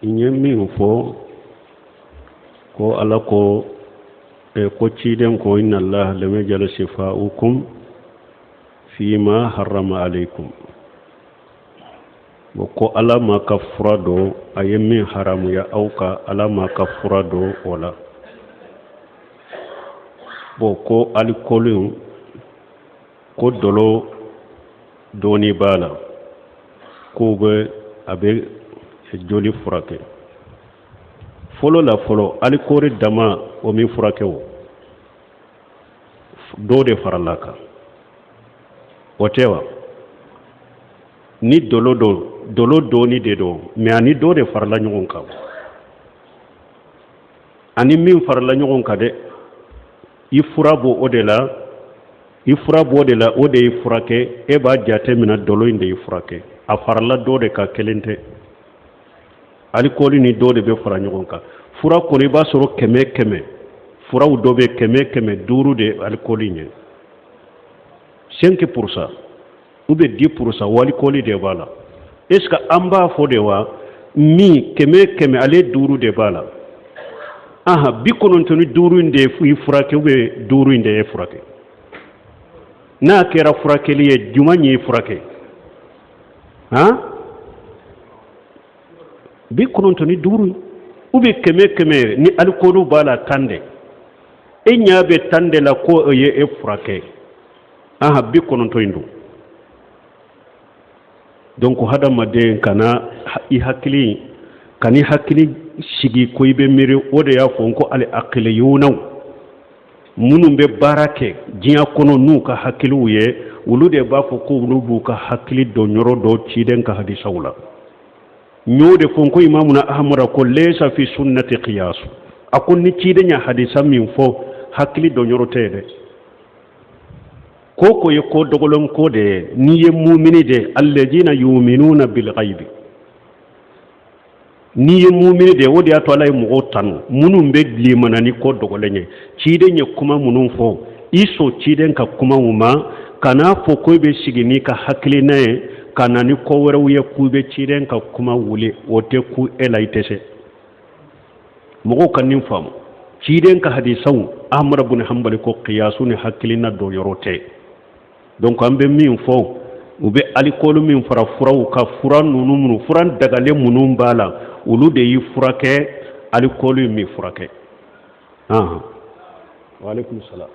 inye min fo ko ala ko ko ciden ko inna Allah lam yajal shifa'ukum fima harrama alaykum ko ala ma ka fura do aye min haramu ya auka ala ma ka fura do wala ko alkolin ko dolo doni bala ko be abe joli furake folo la folo alikori dama o min furake o do de faralaka o tewa ni dolo doni de do mais ani do de farla ɲɔgɔn kan ani min farla ɲɔgɔn kan de i fura bo o de la o de i furake e b'a jate mina dolo in de i furake a farla do de ka kelen tɛ alikoli ni do de bɛ fara ɲɔgɔn kan fura kɔni i b'a sɔrɔ kɛmɛ furaw dɔ bɛ kɛmɛ 5 de alikoli ɲɛ 5% ou bien 10% o alikoli de b'a la est ce que an b'a fɔ de wa min kɛmɛ ale 5 de b'a la aha 95 in de i furake ou bien 5 in de ye furake n'a kɛra furakɛli ye juma ɲi furake han 95 ou bien kɛmɛ ni alikolu b'a la 10 de e ɲa bɛ 10 de la ko ye e furake aha 90 in don donc hadamaden kana i hakili sigi ko i bɛ miiri o de y'a fɔ ko ali aqiliyunaw minnu bɛ baara kɛ diɲɛ kɔnɔ n'u ka hakiliw ye olu de b'a fɔ ko olu b'u ka hakili dɔn yɔrɔ dɔ ciden ka hadisaw la n'o de fɔ ko imamuna ahmad ko laysa fi sunnati qiyas a ko ni ciden ya hadisa min fɔ hakili dɔn yɔrɔ tɛ dɛ ko ye ko dɔgɔlon ko de ni ye mu'mini de alladina yu'minuna bil ghaibi ni ye mu'mini de o de ya to ala ye mɔgɔw tanu minnu bɛ limana ni ko dɔgɔlen ye ciden ye kuma minnu fɔ i so ciden ka kuma ma kana fɔ ko i bɛ sigi n'i ka hakilina ye ka na ni ko wɛrɛw ye k'u bɛ ciden ka kuma wuli o tɛ ku e la i tɛ se mɔgɔw ka nin faamu ciden ka hadisaw ahmad ibn hanbali ko qiyasu ni hakilina dɔ yɔrɔ tɛ donc an bɛ min fɔ u bɛ alikolu min fara furaw ka fura ninnu fura dagalen minnu b'a la olu de y'i furakɛ alikolu min furakɛ wa alaikum salam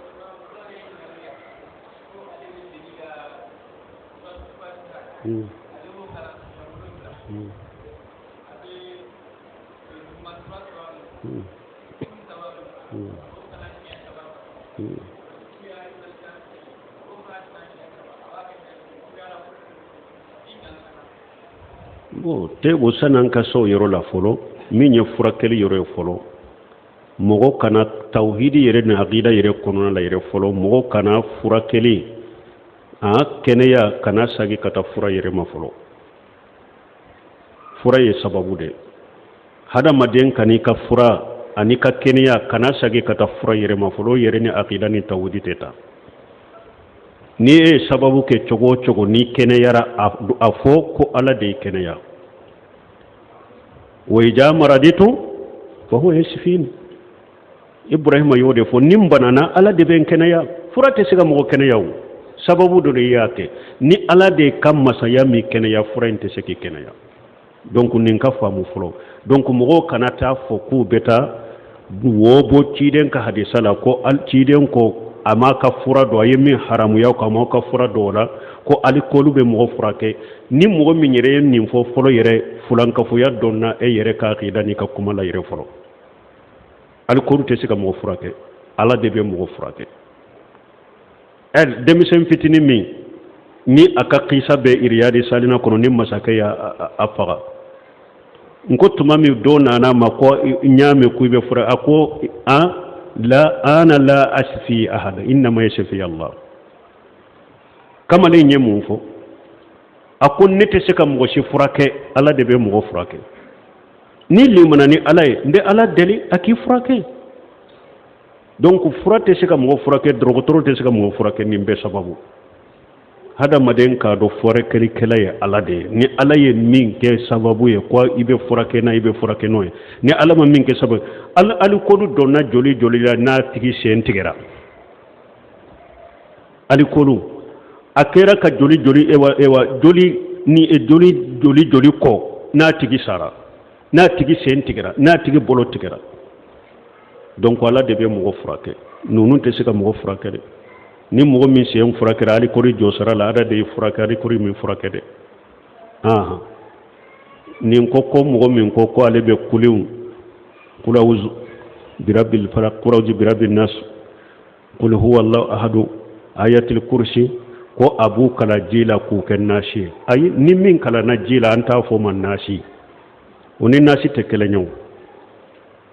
bon te o sanan ka so yɔrɔ la fɔlɔ min ye furakɛli yɔrɔ ye fɔlɔ mɔgɔ kana tawhidi yɛrɛ ni aqida yɛrɛ kɔnɔna la yɛrɛ fɔlɔ mɔgɔ kana furakɛli kɛnɛya kana sagi ka taa fura yɛrɛ ma fɔlɔ fura ye sababu de hadamaden kan'i ka fura ani ka kɛnɛya kana sagi ka taa fura yɛrɛ ma fɔlɔ yɛrɛ ni aqida ni tawhidi tɛ taa ni ye sababu kɛ cogo o cogo ni kɛnɛyara a fɔ ko ala de ye kɛnɛya wa ija maraditu fa huwa yashfin ibrahima y'o de fɔ ni n banana ala de bɛ n kɛnɛya fura tɛ se ka mɔgɔ kɛnɛya o sababu dɔ de y'a kɛ ni ala de ka masaya min kɛnɛya fura in tɛ se k'i kɛnɛya donc nin ka faamu fɔlɔ donc mɔgɔw kana taa fɔ k'u bɛ taa wo bɔ ciden ka hadisa la ko ciden ko a ma ka fura dɔ a ye min haramuya ko a ma ka fura dɔ la ko alikolu bɛ mɔgɔ furakɛ ni mɔgɔ min yɛrɛ ye nin fɔ fɔlɔ yɛrɛ fulankafoya dɔnna e yɛrɛ ka aqida n'i ka kuma la yɛrɛ fɔlɔ alikolu tɛ se ka mɔgɔ furakɛ ala de bɛ mɔgɔ furakɛ denmisɛn fitinin min ni a ka kisa bɛ iriyadi salina kɔnɔ ni masakɛ y'a faga n ko tuma min dɔ nana ma ko n y'a mɛn ko i bɛ fura a ko la ana la ashfi ahada innama yashfi Allah kamalen ye mun fɔ a ko ne tɛ se ka mɔgɔ si furakɛ ala de bɛ mɔgɔ furakɛ ni limana ni ala ye n bɛ ala deli a k'i furakɛ donc fura tɛ se ka mɔgɔ furakɛ dɔgɔtɔrɔ tɛ se ka mɔgɔ furakɛ nin bɛɛ sababu hada maden ka do fore keli kelaye ala de ni ala ye min ke sababu ye ko ibe forake na ibe forake no ni ala ma min ke sababu al ko do na joli joli la na tigi sen tigera ali kolu akera ka joli joli ewa joli ni e joli joli ko na tigi sara na tigi sen tigera na tigi bolo tigera donc ala de be mo forake nunu te se ka mo forake de ni mogo min sen furakɛra ali kori josara la ada de furakɛ ali kori min furakɛ de nin ko mogo min ko ale bɛ kulew kulawuzu birabil falaq kurawji birabil nas qul huwa allahu ahadu ayatul kursi ko abu kala jila ku ken nasi ay ni min kala na jila anta fo man nasi oni nasi te kelenyo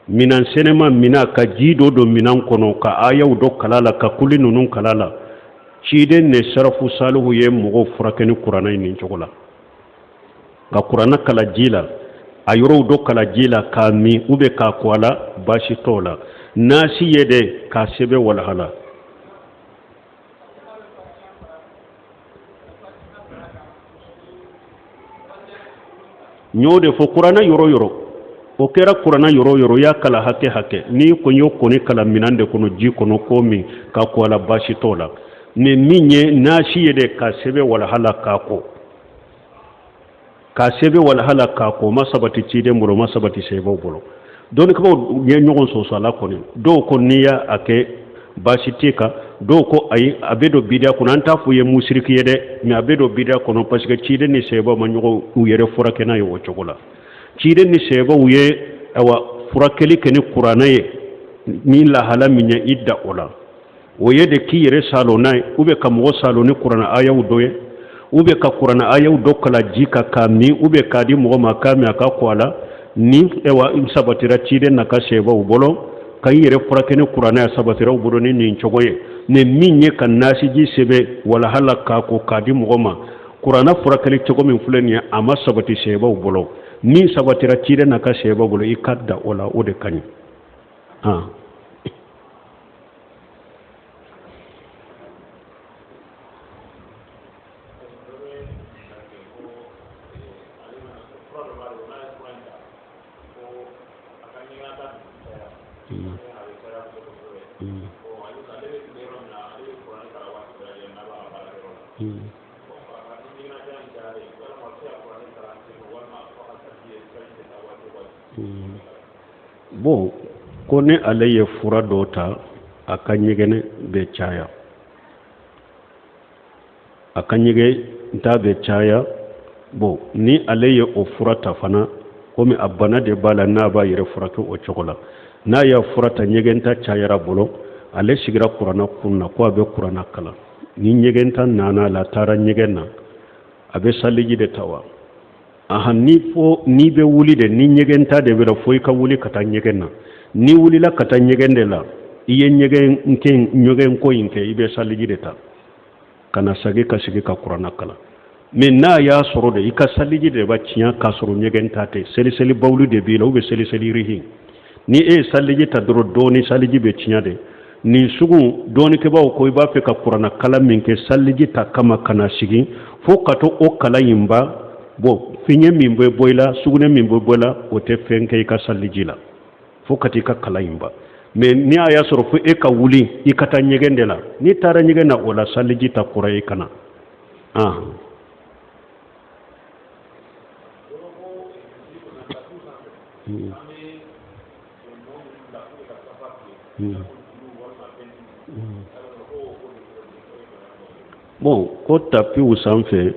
minan senema mina ka jido do minan kono ka ayaw do kalala ka kulli nunun kalala ciden ne sarafu saluhu ye mogo furakeni qur'ana ni jogola ga qur'ana kala jila ayoro do kala jila ka mi ube ka kwala bashi tola nasi yede ka sebe wala hala nyode fo qur'ana yoro o kera qur'ana yoro ya kala hake ni ko yo koni kala minande kono ji kono komi ka ko ala bashi tola ne minye nashi yede ka sebe wala hala ka ko masabati cide muro masabati sebe bolo don ko ye nyogon so sala koni do ko niya ake bashi tika do ko ay abedo bidia ko nanta fu ye musriki yede mi abedo bidia kono parce que cide ni sebe ma nyogo u yere forake na yo chogola cide ni seba uye awa furakeli keni qur'ana ye ni la hala minya idda ola oye de ki yere salo nay ube ka mo salo ni qur'ana ayaw doye ube ka qur'ana ayaw dokala jika kami ube ka di mo ma kami aka kwala ni ewa sabatira cide na ka seba ubolo ka yere furakeni qur'ana ya sabatira ubolo ni chogoye ne minye kan nasiji sebe wala hala ka ko ka di mo ma qur'ana furakeli chogo min fulani ama sabati seba ubolo ni sabatira cide na ka seba bolo ikadda ola ode kany bon ko ne ale ye fura dɔ ta a ka ɲɛgɛnɛ bɛ caya a ka ɲɛgɛn ta bɛ caya bon ni ale ye o fura ta fana komi a bana de b'a la n'a b'a yɛrɛ furakɛ o cogo la n'a y'a fura ta ɲɛgɛn ta cayara bolo ale sigira kuranna kun na ko a bɛ kuranna kalan ni ɲɛgɛn ta nana la taara ɲɛgɛn na a bɛ saliji de ta wa ni be wuli de ni ɲɛgɛn ta de bɛra fo i ka wuli ka taa ɲɛgɛn na ni wulila ka taa ɲɛgɛn de la i ye ɲɛgɛn ko in kɛ i bɛ saliji de ta kana sagi ka sigi ka kuranna kalan mais n'a y'a sɔrɔ de i ka saliji de b'a tiɲɛ k'a sɔrɔ ɲɛgɛn ta tɛ seliseli bawuli de b'i la ou bien seliseli rihin ni e ye saliji ta dɔrɔn dɔɔni saliji bɛ tiɲɛ de nin sugu dɔɔnikɛbaw ko i b'a fɛ ka kuranna kalan min kɛ saliji ta kama kana sigi fo ka to o kalan in ba bon fiɲɛ min bɛ bɔ i la sugunɛ min bɛ bɔ i la o tɛ fɛn kɛ i ka saliji la fo ka t'i ka kalan in ba mais ni a y'a sɔrɔ fo e ka wuli i ka taa ɲɛgɛn de la n'i taara ɲɛgɛn na o la saliji ta kɔrɔ i kana bon ko tapiw sanfɛ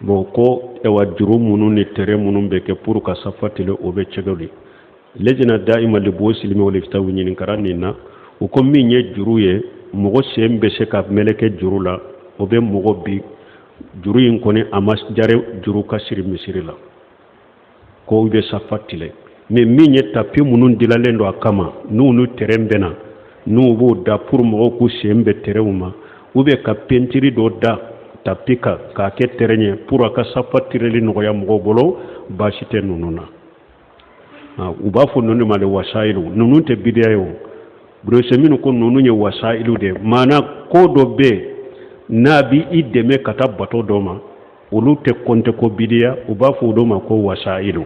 bon ko ewa juru minnu ni tere minnu bɛ kɛ pour ka safa tile o bɛ cɛgɛw de lejina daima de b'o silimi o lefita ɲininkara nin na o ko min ye juru ye mɔgɔ sen bɛ se ka meleke juru la o bɛ mɔgɔ bi juru in kɔni a ma jare juru ka siri misiri la ko i bɛ safa tile mais min ye tapi minnu dilalen don a kama n'u ni tere bɛ na n'u b'o da pour mɔgɔw k'u sen bɛ terew ma ou bien ka pentiri dɔ da tapi k'a kɛ tere ɲɛ pour a ka safa tireli nɔgɔya mɔgɔw bolo baasi tɛ ninnu na u b'a fɔ ninnu ma de wasailu ninnu tɛ bidiya ye o buruse minnu ko ninnu ye wasailu de maana ko dɔ bɛ yen n'a bi i dɛmɛ ka taa bato dɔ ma olu tɛ compter ko bidiya u b'a fɔ o dɔ ma ko wasailu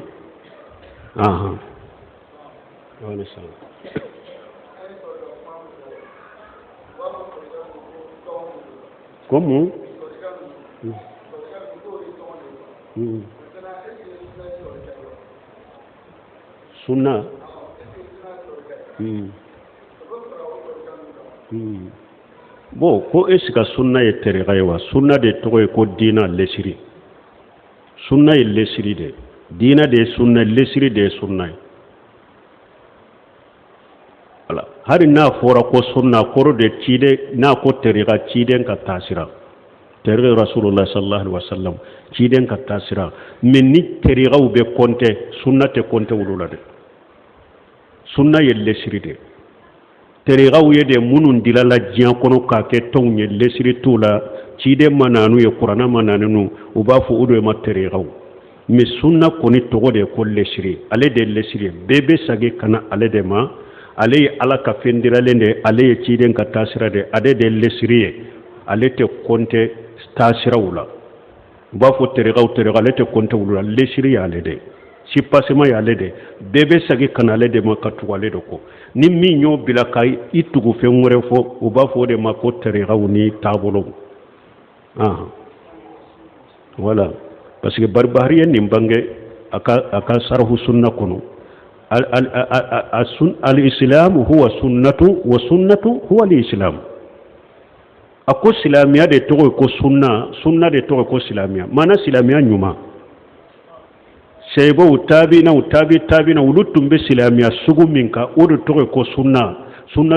Como? Sunna. Bon, ko esika sunna ye terega ye wa sunna de tɔgɔ ye ko diina lesiri. Sunna ye lesiri de. Diina de ye sunna, lesiri de ye sunna ye. Voilà. Hari n'a fɔra ko sunna kɔrɔ de ciden n'a ko terega ciden ka taasira. Terega Rasulullah sallallahu alaihi wasallam ciden ka taasira. Mais ni teregaw bɛ compter sunna tɛ compter olu la de. Sunna ye lesiri de. Teregaw ye de munun dilala diɲɛ kɔnɔ k'a kɛ tɔnw ye lesiri t'u la ciden ma nanu ye kuranna ma nanu u b'a fɔ o de ma teregaw. Mais sunna kɔni tɔgɔ de ko lesiri ale de lesiri bɛɛ bɛ sagi kana ale de ma ale ye ala ka fɛn diralen de ale ye ciden ka taasira de ale de lesiri ye ale tɛ compter taasiraw la u b'a fɔ teregaw ale tɛ compter olu la lesiri ye ale de si passement ye ale de bɛɛ bɛ sagi kana ale de ma ka tugu ale de kɔ ni min y'o bila ka i tugu fɛn wɛrɛ fɔ u b'a fɔ o de ma ko teregaw ni taabolow voilà parce que Barbahari ye nin bange a ka sarahu sunna kɔnɔ al-islam huwa sunnatu wa sunnatu huwa al-islam a ko silamiya de tɔgɔ ye ko sunna de tɔgɔ ye ko silamiya mana silamiya ɲuman sɛbɛw taabina olu tun bɛ silamiya sugu min kan o de tɔgɔ ye ko sunna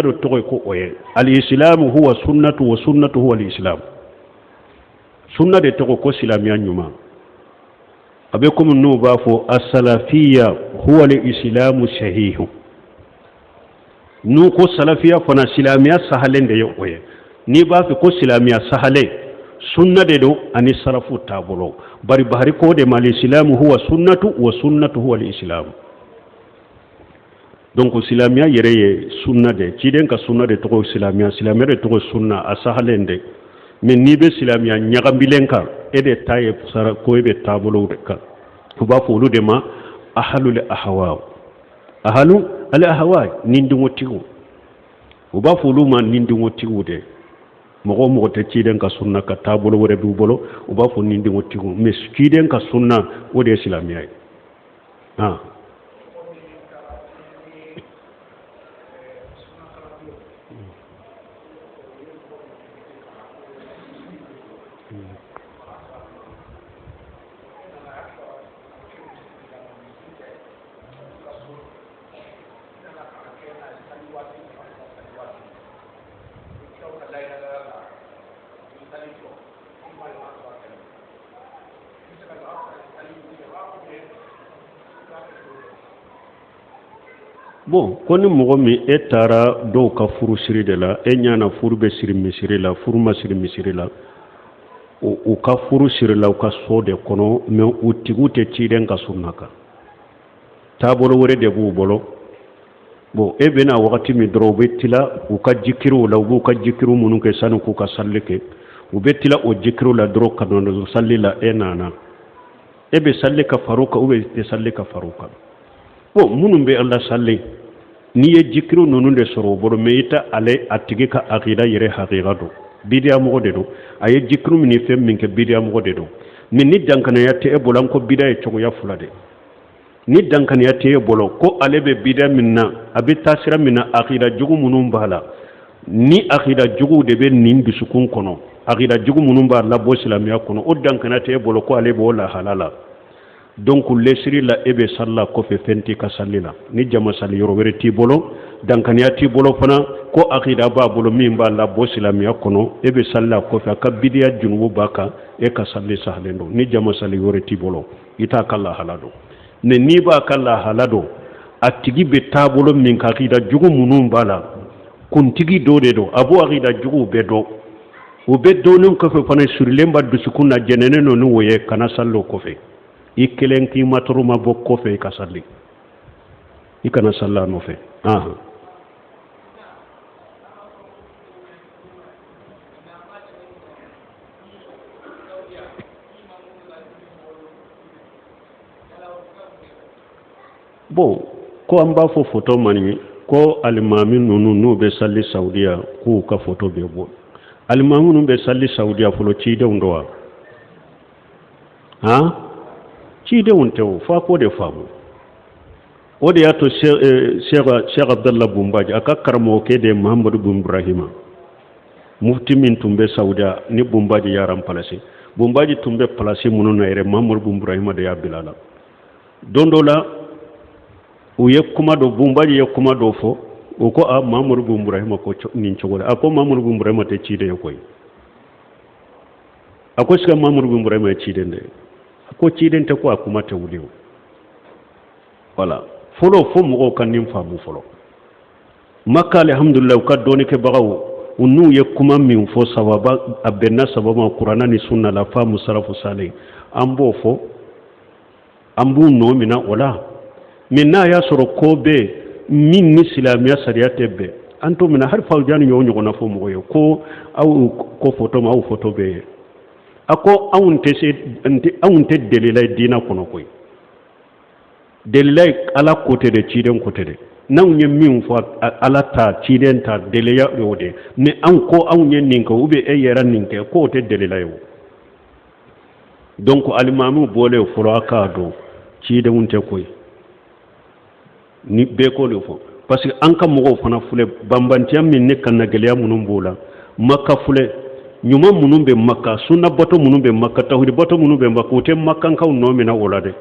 de tɔgɔ ye ko o ye al-islam huwa sunnatu wa sunnatu huwa al-islam sunna de tɔgɔ ko silamiya ɲuman a bɛ komi n'u b'a fɔ as-salafiyya huwa al-islamu sahihu n'u ko salafiya fana silamiya sahalen de ye o ye n'i b'a fɛ ko silamiya sahalen sunna de do ani salafu taabolo bari bahari ko de ma al-islamu huwa sunnatu wa sunnatu huwa al-islam donc silamiya yɛrɛ ye sunna de ciden ka sunna de tɔgɔ silamiya de tɔgɔ sunna a sahalen de mais n'i bɛ silamiya ɲagambilen kan e de ta ye sara ko e bɛ taabolow de kan u b'a fɔ olu de ma ahalul ahwa nindiŋotigiw u b'a fɔ olu ma nindiŋotigiw de mɔgɔ mɔgɔ tɛ ciden ka sunna ka taabolo wɛrɛ b'u bolo u b'a fɔ nindiŋotigiw mais ciden ka sunna o de ye silamiya ye bon ko ni mɔgɔ min e taara dɔw ka furu siri de la e ɲana furu bɛ siri misiri la furu ma siri misiri la u ka furu siri la u ka so de kɔnɔ mais u tigiw tɛ ciden ka sunna kan taabolo wɛrɛ de b'u bolo bon e bɛna wagati min dɔrɔn u bɛ tila u ka jikiriw la u b'u ka jikiriw minnu kɛ sani k'u ka salli kɛ u bɛ tila o jikiriw la dɔrɔn ka nɔnɔ salli la e nana e bɛ salli ka far'u kan ou bien tɛ salli ka far'u kan bon minnu bɛ ala salli n'i ye jikiriw ninnu de sɔrɔ o bolo mais i tɛ ale a tigi ka akida yɛrɛ hakika don bidiya mɔgɔ de don a ye jikiriw ni fɛn min kɛ bidiya mɔgɔ de don mais ni dankanaya tɛ e bolo an ko bidiya ye cogoya fila de ni dankanaya tɛ e bolo ko ale bɛ bidiya min na a bɛ taa sira min na akida jugu minnu b'a la ni akida juguw de bɛ nin dusukun kɔnɔ akida jugu minnu b'a labɔ silamɛya kɔnɔ o dankanaya tɛ e bolo ko ale b'o lahala la donc lesiri la e bɛ salla kɔfɛ fɛn t'i ka salli la ni jama sali yɔrɔ wɛrɛ t'i bolo dankaniya t'i bolo fana ko akida b'a bolo min b'a labɔ silamɛya kɔnɔ e bɛ salla kɔfɛ a ka bidiya junubu b'a kan e ka salli sahalen don ni jama sali wɛrɛ t'i bolo i t'a ka lahala don mais n'i b'a ka lahala don a tigi bɛ taabolo min ka akida jugu minnu b'a la kuntigi dɔ de don a b'o akida juguw bɛɛ dɔn o bɛɛ dɔnnen kɔfɛ fana surilen b'a dusukun na jɛnɛnen don ni o ye kana salli o kɔfɛ i kelen k'i matɔrɔ ma bɔ kɔfɛ i ka salli i kana salli a nɔfɛ bon ko an b'a fɔ photo man ye ko alimami ninnu n'u bɛ sali saudiya k'u ka photo bɛ bɔ alimami ninnu bɛ sali saudiya fɔlɔ cidenw dɔ wa han cidenw tɛ o f'a k'o de faamu o de y'a to Sheikh Abdallah Bumbaji a ka karamɔgɔkɛ de ye Mahamadu bin Ibrahima mufti min tun bɛ saudiya ni Bumbaji y'a remplacer Bumbaji tun bɛ place minnu na yɛrɛ Mahamadu bin Ibrahima de y'a bila la don dɔ la u ye kuma dɔ Bumbaji ye kuma dɔ fɔ o ko a Mahamadu bin Ibrahima ko nin cogo la a ko Mahamadu bin Ibrahima tɛ ciden ye koyi a ko sika Mahamadu bin Ibrahima ye ciden de a ko ciden tɛ ko a kuma tɛ wuli o voilà fɔlɔ fo mɔgɔw ka nin faamu fɔlɔ Maka alhamdulillah u ka dɔɔnikɛbagaw u n'u ye kuma min fɔ sababa a bɛnna sababa ma kuranna ni sunna la faamu salafu salih an b'o fɔ an b'u nɔ minɛ o la mais n'a y'a sɔrɔ ko bɛ min ni silamɛya sariya tɛ bɛn an t'o minɛ hali fawujani y'o ɲɔgɔnna fɔ mɔgɔ ye ko aw ko photo ma aw photo bɛ ye a ko anw tɛ delila ye diinɛ kɔnɔ koyi delila ye ala kote de ciden kote de n'anw ye min fɔ ala ta ciden ta deliya y'o de mais anw ko anw ye nin kɛ ou bien e yɛrɛ nin kɛ k'o tɛ delila ye o donc alimamiw bɔlen fɔlɔ a k'a dɔn cidenw tɛ koyi ni bɛɛ ko de fɔ parce que an ka mɔgɔw fana filɛ banbantiya min ne kana gɛlɛya minnu b'o la Maka filɛ ɲuman minnu bɛ Maka sunna bato minnu bɛ Maka tawhid bato minnu bɛ Maka o tɛ Makankaw nɔ minɛ o la dɛ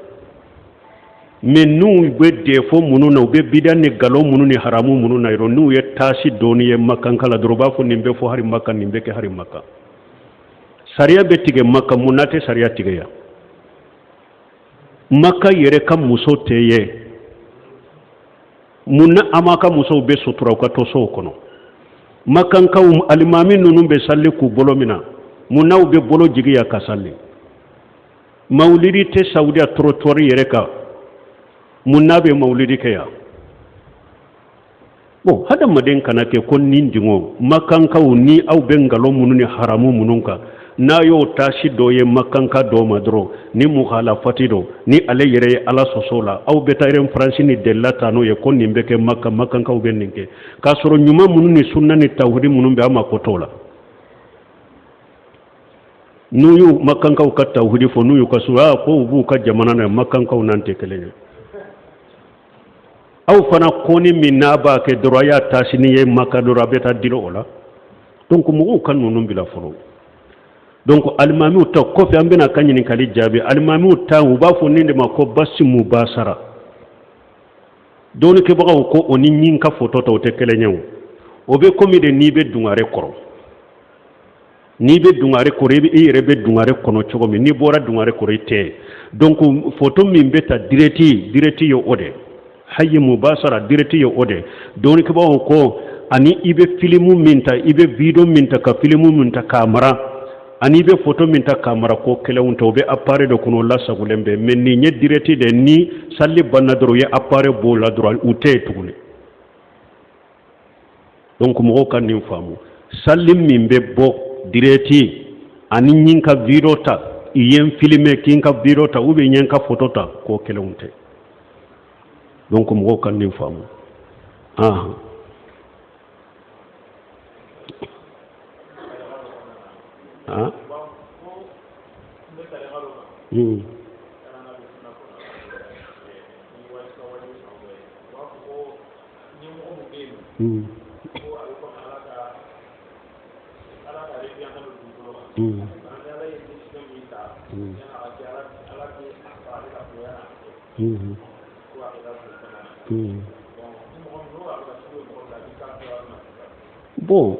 mais n'u bɛ defo minnu na u bɛ bida ni nkalon minnu ni haramu minnu na yɔrɔ n'u ye taasi dɔɔni ye Makanka la dɔrɔn u b'a fɔ nin bɛ fɔ hari Maka nin bɛ kɛ hari Maka sariya bɛ tigɛ Maka mun na tɛ sariya tigɛ yan Maka yɛrɛ ka muso tɛ ye mun na an b'a ka musow bɛ sutura u ka to sow kɔnɔ Makankaw alimami ninnu bɛ sali k'u bolo min na mun na u bɛ bolo jigiya ka sali mawulidi tɛ saudiya trottoir yɛrɛ kan mun na bɛ mawulidi kɛ yan bon hadamaden kana kɛ ko nin dingo Makankaw ni aw bɛ nkalon minnu ni haramu minnu kan n'a y'o taasi dɔ ye Makanka dɔw ma dɔrɔn ni mukhalafati dɔ ni ale yɛrɛ ye ala sɔsɔ la aw bɛ taa reference ni delila ta n'o ye ko nin bɛ kɛ Makankaw bɛ nin kɛ k'a sɔrɔ ɲuman minnu ni sunna ni tawhidi minnu bɛ aw ma ko t'o la n'u y'u Makankaw ka tawhidi fɔ n'u y'u ka sunna ko u b'u ka jamana na Makankaw n'an tɛ kelen ye aw fana koni min n'a b'a kɛ dɔrɔn a y'a taasi ni ye Maka dɔrɔn a bɛ taa dira o la donc mɔgɔw ka ninnu bila fɔlɔ donc alimamiw ta kɔfɛ an bɛna ka ɲininkali jaabi alimamiw ta u b'a fɔ nin de ma ko basi mubasara dɔɔnikɛbagaw ko o ni ɲin ka photo ta o tɛ kelen ye o bɛ komi de n'i bɛ dungare kɔrɔ n'i bɛ dungare kɔrɔ i yɛrɛ bɛ dungare kɔnɔ cogo min n'i bɔra dungare kɔrɔ i tɛ donc photo min bɛ ta direct ye o de hayi mubasara direct ye o de dɔɔnikɛbagaw ko ani i bɛ filimu min ta i bɛ video min ta ka filimu min ta k'a mara ani bɛ photo min ta k'a mara ko kelenw ta o bɛ appareil dɔ kɔnɔ o lasagolen bɛ mais nin ye direct de ni sali banna dɔrɔn u ye appareil b'o la dɔrɔn u tɛ yen tuguni donc mɔgɔw ka nin faamu sali min bɛ bɔ direct ani ɲin ka video ta i ye n filmer k'i ka video ta ou bien n ye n ka photo ta k'o kelenw tɛ donc mɔgɔw ka nin faamu bon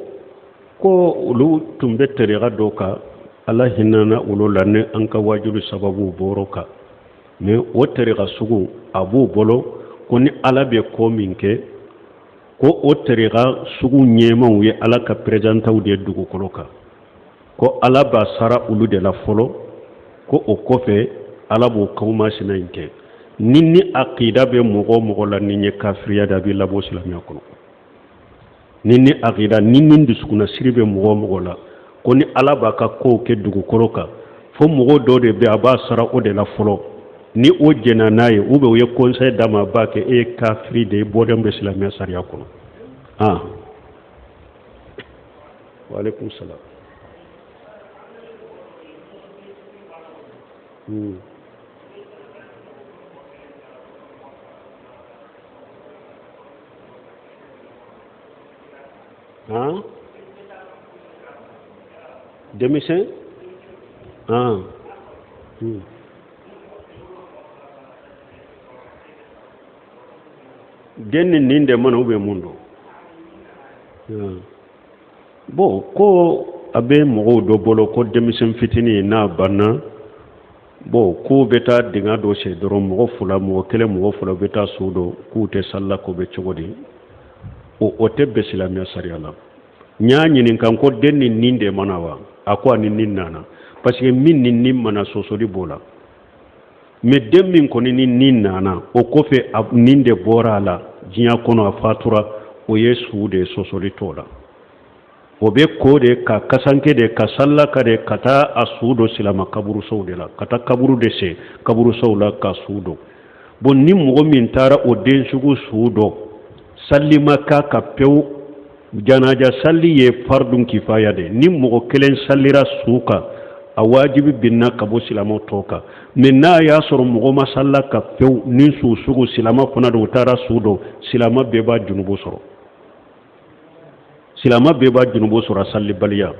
ko olu tun bɛ tariqa dɔ kan ala hinana olu la ni an ka wajibi sababu bɔrɔ kan mais o tariqa sugu a b'u bolo ko ni ala bɛ ko min kɛ ko o tariqa sugu ɲɛmaw ye ala ka présidentaw de dugukolo kan ko ala b'a sara olu de la fɔlɔ ko o kɔfɛ ala b'o kawmasina in kɛ ni aqida bɛ mɔgɔ mɔgɔ la ni ye kafiriya da bɛ labɔ silamɛya kɔnɔ ni aqida ni dusukuna siri bɛ mɔgɔ mɔgɔ la ko ni ala b'a ka kow kɛ dugukolo kan fo mɔgɔ dɔ de bɛ a b'a sara o de la fɔlɔ ni o jɛna n'a ye ou bien u ye conseil d'a ma a b'a kɛ e ye kafiri de ye bɔden bɛ silamɛya sariya kɔnɔ waaleykum salam denmisɛn den ni nin de mana mun don bon ko a bɛ mɔgɔw dɔ bolo ko denmisɛn fitinin n'a banna bon ko bɛ taa dingɛ dɔ sen dɔrɔn mɔgɔ fila mɔgɔ kelen mɔgɔ fila bɛ taa so dɔ k'u tɛ salila ko bɛ cogo di o tɛ bɛn silamɛya sariya la n y'a ɲininka ko den ni nin de mana wa a ko a ni nin nana parce que min ni nin mana sɔsɔli b'o la mais den min kɔni ni nin nana o kɔfɛ nin de bɔra a la diɲɛ kɔnɔ a fatura o ye su de sɔsɔli t'o la o bɛ ko de ka kasanke de ka sallaka de ka taa a su dɔ silama kaburusow de la ka taa kaburu de sen kaburusow la ka su dɔ bon ni mɔgɔ min taara o den sugu su dɔ salli ma k'a ka pewu janaja salli ye fardun kifaya de ni mɔgɔ kelen sallira su kan a wajibi binna ka bɔ silamaw tɔ kan mais n'a y'a sɔrɔ mɔgɔ ma salla ka pewu ni su sugu silama fana de u taara su dɔ silama bɛɛ b'a junubo sɔrɔ silama bɛɛ b'a junubo sɔrɔ a sallibaliya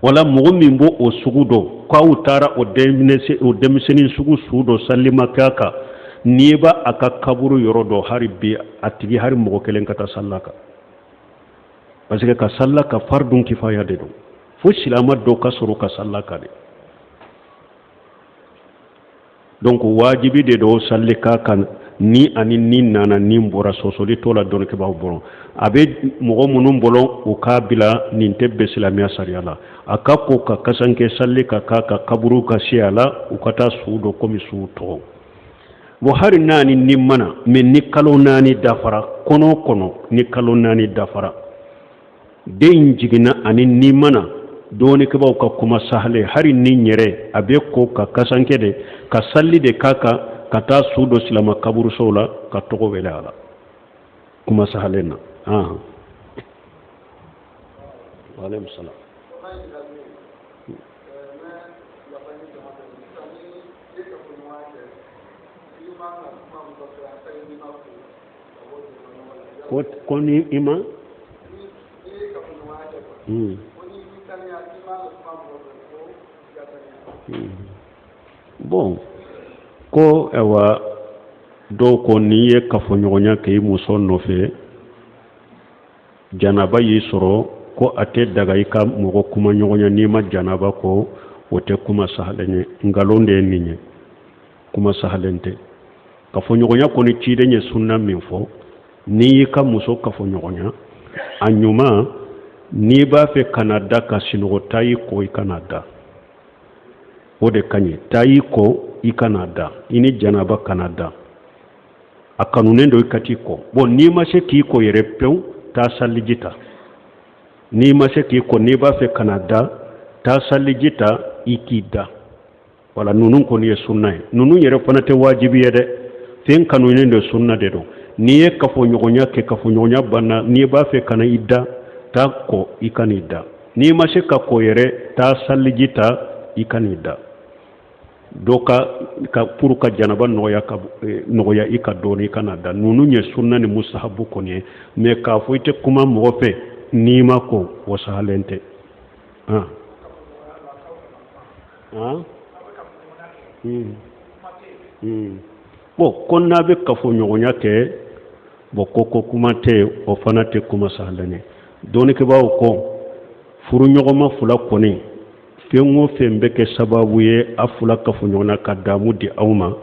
wala mɔgɔ min b'o o sugu dɔ k'aw taara o denmisɛnnin sugu su dɔ salli ma k'a kan n'i b'a a ka kaburu yɔrɔ dɔ hari bi a tigi hari mɔgɔ kelen ka taa salla kan parce que ka salla ka fardun kifaya de don fo silama dɔ ka sɔrɔ ka salla kan de donc wajibi de don salli k'a kan ni ani nin nana nin bɔra sɔsɔli t'o la dɔɔni kɛbaaw bolo a bɛ mɔgɔ minnu bolo u k'a bila nin tɛ bɛn silamɛya sariya la a ka ko ka kasanke salli ka k'a ka kaburu ka se a la u ka taa su dɔ komi su tɔgɔ bon hari naani nin mana mais ni kalo naani dafara kɔnɔ o kɔnɔ ni kalo naani dafara den jiginna ani nin mana dɔɔni kɛbaaw ka kuma sahale hari nin yɛrɛ a bɛ ko ka kasanke de ka salli de k'a kan ka taa su dɔ silama kaburusow la ka tɔgɔ wele a la kuma sahalen na waaleykum salam ko ni ima bon ko ewa dɔw ko n'i ye kafoɲɔgɔnya kɛ i muso nɔfɛ janaba y'i sɔrɔ ko a tɛ daga i ka mɔgɔ kuma ɲɔgɔnya n'i ma janaba ko o tɛ kuma sahalen ye nkalon de ye nin ye kuma sahalen tɛ kafoɲɔgɔnya kɔni ciden ye sunna min fɔ n'i y'i ka muso kafoɲɔgɔnya a ɲuman n'i b'a fɛ kana da ka sinɔgɔ taa i ko i kana da o de ka ɲi taa i ko i kana da i ni janaba kana da a kanunen do i ka t'i kɔ bon n'i ma se k'i ko yɛrɛ pewu taa saliji ta n'i ma se k'i ko n'i b'a fɛ kana da taa saliji ta i k'i da wala ninnu kɔni ye sunna ye ninnu yɛrɛ fana tɛ wajibi ye dɛ fɛn kanunen do sunna de don n'i ye kafoɲɔgɔnya kɛ kafoɲɔgɔnya banna n'i b'a fɛ kana i da taa kɔ i ka n'i da n'i ma se ka ko yɛrɛ taa saliji ta i ka n'i da dɔ ka pour ka janaba nɔgɔya i ka dɔɔni i kana da ninnu ye sunna ni musahabu kɔni ye mais k'a fɔ i tɛ kuma mɔgɔ fɛ n'i ma ko o sahalen tɛ bon ko n'a bɛ kafoɲɔgɔnya kɛ bon ko kuma tɛ o fana tɛ kuma sahalen ye dɔɔnikɛbaaw ko furuɲɔgɔnma fila kɔni fɛn o fɛn bɛ kɛ sababu ye a fila kafoɲɔgɔnna ka damu di aw ma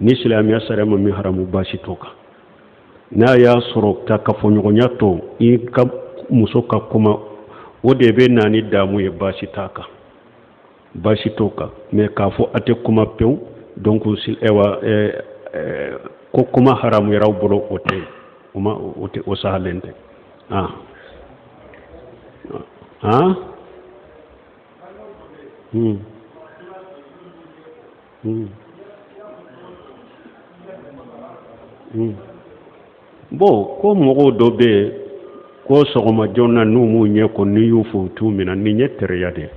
ni silamɛya sariya ma min haramu baasi t'o kan n'a y'a sɔrɔ ka kafoɲɔgɔnya to i ka muso ka kuma o de bɛ na ni damu ye baasi t'a kan baasi t'o kan mais k'a fɔ a tɛ kuma pewu donc ko kuma haramu yɛrɛ aw bolo o tɛ o sahalen tɛ bon ko mɔgɔw dɔ bɛ yen ko sɔgɔma joona n'u m'u ɲɛ ko n'i y'u fo tu min na ni ɲɛ teriya de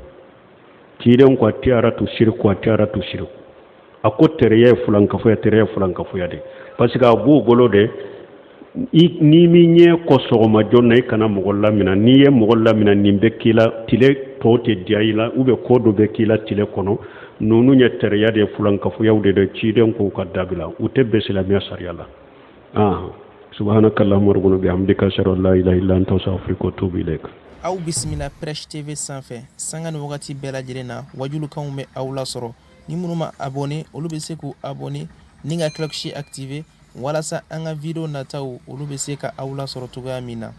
ciden ko a tiyara tu shirku a tiyara tu shirku a ko teriya ye fulankafoya teriya ye fulankafoya de parce que a b'u bolo de n'i m'i ɲɛ ko sɔgɔma joona i kana mɔgɔ lamina n'i ye mɔgɔ lamina nin bɛ k'i la tile tɔw tɛ diya i la ko dɔ bɛ k'i la tile kɔnɔ ninnu ye teriya de ye fulankafoyaw de ciden k'u ka dabila u tɛ bɛn silamɛya sariya la سبحانك اللهم وربنا بحمدك اشهد ان لا اله الا انت استغفرك واتوب اليك aw bisimila Prêche TV sanfɛ sanga ni wagati bɛɛ lajɛlen na wajulukanw bɛ aw la sɔrɔ ni minnu ma abonné olu bɛ se k'u abonné ni ka cloche activé walasa an ka video nataw olu bɛ se ka aw la sɔrɔ cogoya min na